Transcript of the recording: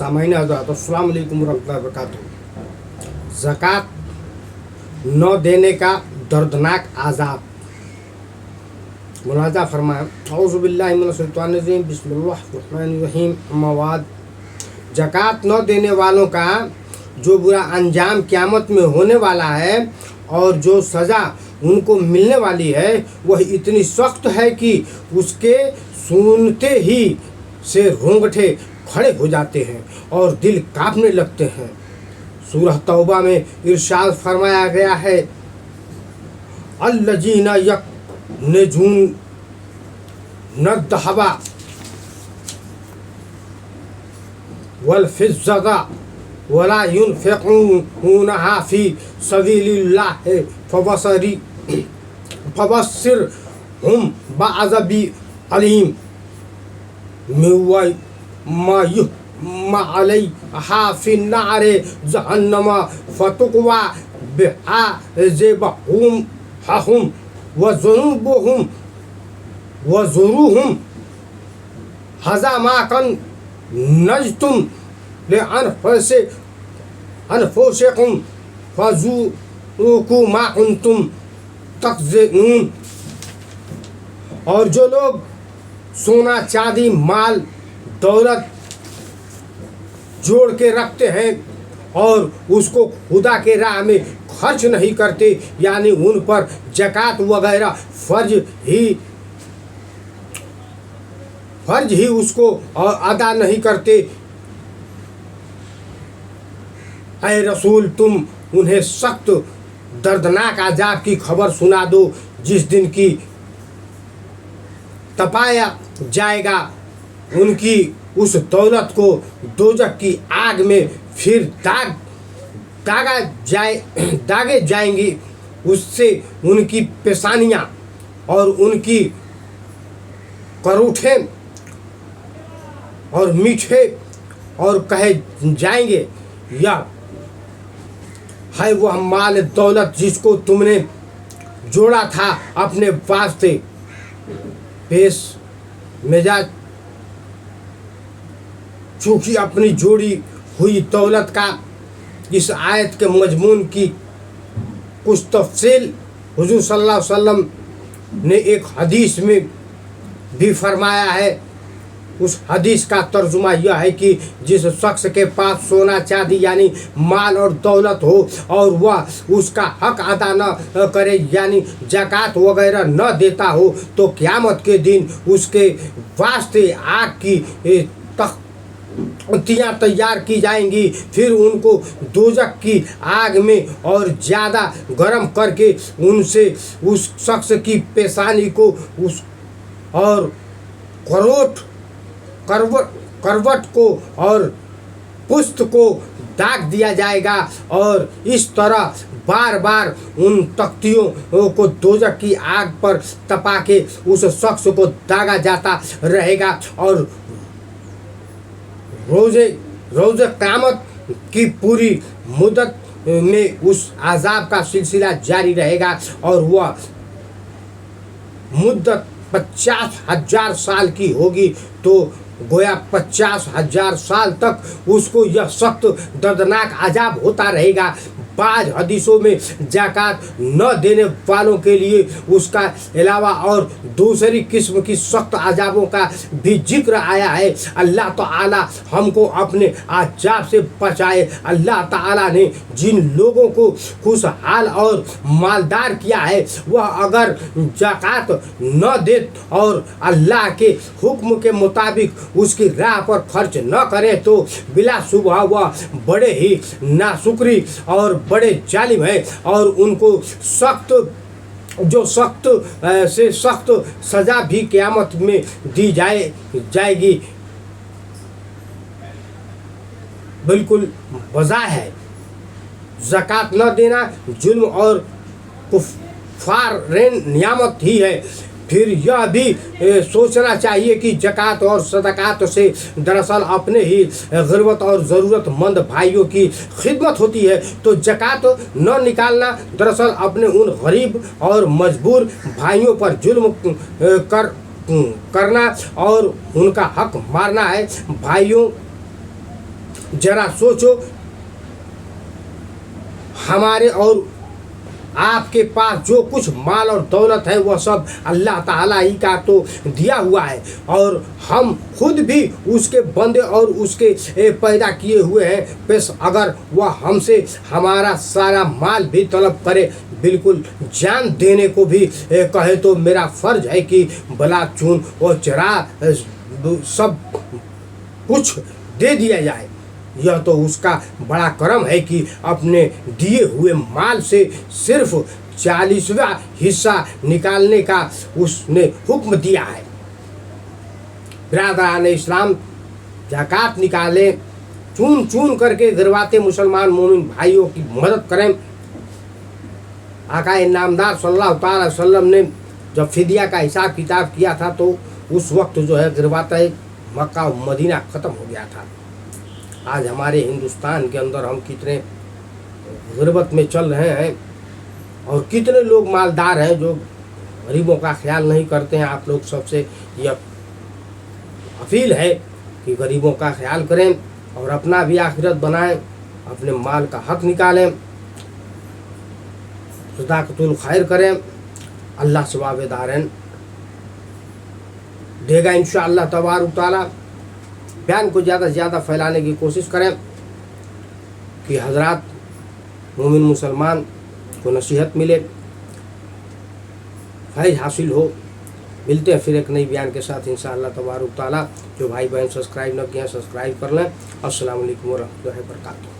सामान्य हज़रात अस्सलाम वालेकुम रहमतुल्लाहि व बरकातुहू। ज़कात न देने का दर्दनाक आज़ाब। मुलाज़ा फरमाएं औज़ु बिल्लाहि मिनश शैतानिर रजीम बिस्मिल्लाहिर रहमानिर रहीम। अम्मा बाद, ज़कात न देने वालों का जो बुरा अंजाम क़यामत में होने वाला है और जो सज़ा उनको मिलने वाली है वह इतनी सख्त है कि उसके सुनते ही से रोंगटे खड़े हो जाते हैं और दिल कांपने लगते हैं। सूरह तौबा में इरशाद फरमाया गया है, अल्लज़ीना यकनज़ून नद्दहबा वल फिज़्ज़ता वला युनफ़िक़ूनहा फ़ी सबीलिल्लाह फबश्शिरहुम बिअज़ाबिन अलीम मा अलैहा फ़िन्नारि जहन्नम फ़तुक्वा बिहा जिबाहुम वज़ुनूबुहुम वज़ुरूहुम हज़ा मा कन्नज़्तुम लिअन्फुसिकुम फ़ज़ूक़ू मा कुन्तुम तकज़िबून। और जो लोग सोना चांदी माल दौलत जोड़ के रखते हैं और उसको खुदा के राह में खर्च नहीं करते, यानी उन पर ज़कात वगैरह फर्ज ही उसको अदा नहीं करते, ऐ रसूल तुम उन्हें सख्त दर्दनाक अज़ाब की खबर सुना दो, जिस दिन की तपाया जाएगा उनकी उस दौलत को दोजख की आग में फिर दागे जाएंगी। उससे उनकी पेशानियाँ और उनकी करूठे और मीठे और कहे जाएंगे, यह है वह माल दौलत जिसको तुमने जोड़ा था अपने वास्ते। पेश मिजाज चूँकि अपनी जोड़ी हुई दौलत का इस आयत के मजमून की कुछ तफसील हुजूर सल्लल्लाहु अलैहि वसल्लम ने एक हदीस में भी फरमाया है। उस हदीस का तर्जुमा यह है कि जिस शख्स के पास सोना चांदी यानी माल और दौलत हो और वह उसका हक अदा न करे यानी ज़कात वगैरह न देता हो, तो क़यामत के दिन उसके वास्ते आग की तख्तियाँ तैयार की जाएंगी, फिर उनको दोजख की आग में और ज़्यादा गर्म करके उनसे उस शख्स की पेशानी को उस और करवट को और पुष्ट को दाग दिया जाएगा और इस तरह बार बार उन तख्तियों को दोजख की आग पर तपा के उस शख्स को दागा जाता रहेगा और रोज़े क़यामत की पूरी मुद्दत में उस अज़ाब का सिलसिला जारी रहेगा और वह मुद्दत 50,000 साल की होगी। तो गोया 50,000 साल तक उसको यह सख्त दर्दनाक अज़ाब होता रहेगा। बाज़ हदीसों में ज़कात न देने वालों के लिए उसका अलावा और दूसरी किस्म की सख्त अज़ाबों का भी जिक्र आया है। अल्लाह ताला हमको अपने अज़ाब से बचाए। अल्लाह ताला ने जिन लोगों को खुशहाल और मालदार किया है, वह अगर ज़कात न दे और अल्लाह के हुक्म के मुताबिक उसकी राह पर खर्च न करें तो बिलाशुबह वह बड़े ही नाशुक्री और बड़े जालिम है और उनको सख्त से सख्त सज़ा भी क़यामत में दी जाएगी। बिल्कुल वज़ाह है, ज़कात न देना जुल्म और कुफ़ार नियामत ही है। फिर यह भी सोचना चाहिए कि ज़कात और सदक़ात से दरअसल अपने ही ग़ुरबत और ज़रूरतमंद भाइयों की खिदमत होती है। तो ज़कात न निकालना दरअसल अपने उन गरीब और मजबूर भाइयों पर जुल्म करना और उनका हक मारना है। भाइयों, जरा सोचो, हमारे और आपके पास जो कुछ माल और दौलत है वह सब अल्लाह ताला ही का तो दिया हुआ है, और हम खुद भी उसके बंदे और उसके पैदा किए हुए हैं। बस अगर वह हमसे हमारा सारा माल भी तलब करे, बिल्कुल जान देने को भी कहे, तो मेरा फर्ज है कि बला चून और चरा सब कुछ दे दिया जाए। यह तो उसका बड़ा करम है कि अपने दिए हुए माल से सिर्फ 40वां हिस्सा निकालने का उसने हुक्म दिया है। बिरादरान इस्लाम, ज़कात निकालें, चून चून करके गिरवाते मुसलमान मोमिन भाइयों की मदद करें। आका नामदार सल्लल्लाहु अलैहि वसल्लम ने जब फिदिया का हिसाब किताब किया था तो उस वक्त जो है गिरवाता मक्का और मदीना ख़त्म हो गया था। आज हमारे हिंदुस्तान के अंदर हम कितने गुर्बत में चल रहे हैं, और कितने लोग मालदार हैं जो गरीबों का ख्याल नहीं करते हैं। आप लोग सबसे यह अपील है कि गरीबों का ख्याल करें और अपना भी आखिरत बनाएं, अपने माल का हक निकालें, सदाकतुल खैर करें। अल्लाह सवाबेदारन देगा इंशाअल्लाह तबारक तआला। बयान को ज़्यादा से ज़्यादा फैलाने की कोशिश करें कि हजरात मोमिन मुसलमान को नसीहत मिले, फैज़ हासिल हो। मिलते हैं फिर एक नई बयान के साथ इंशाअल्लाह तबारक तआला। जो भाई बहन सब्सक्राइब न किए हैं सब्सक्राइब कर लें। अस्सलाम वालेकुम व रहमतुल्लाहि व बरकातुहू।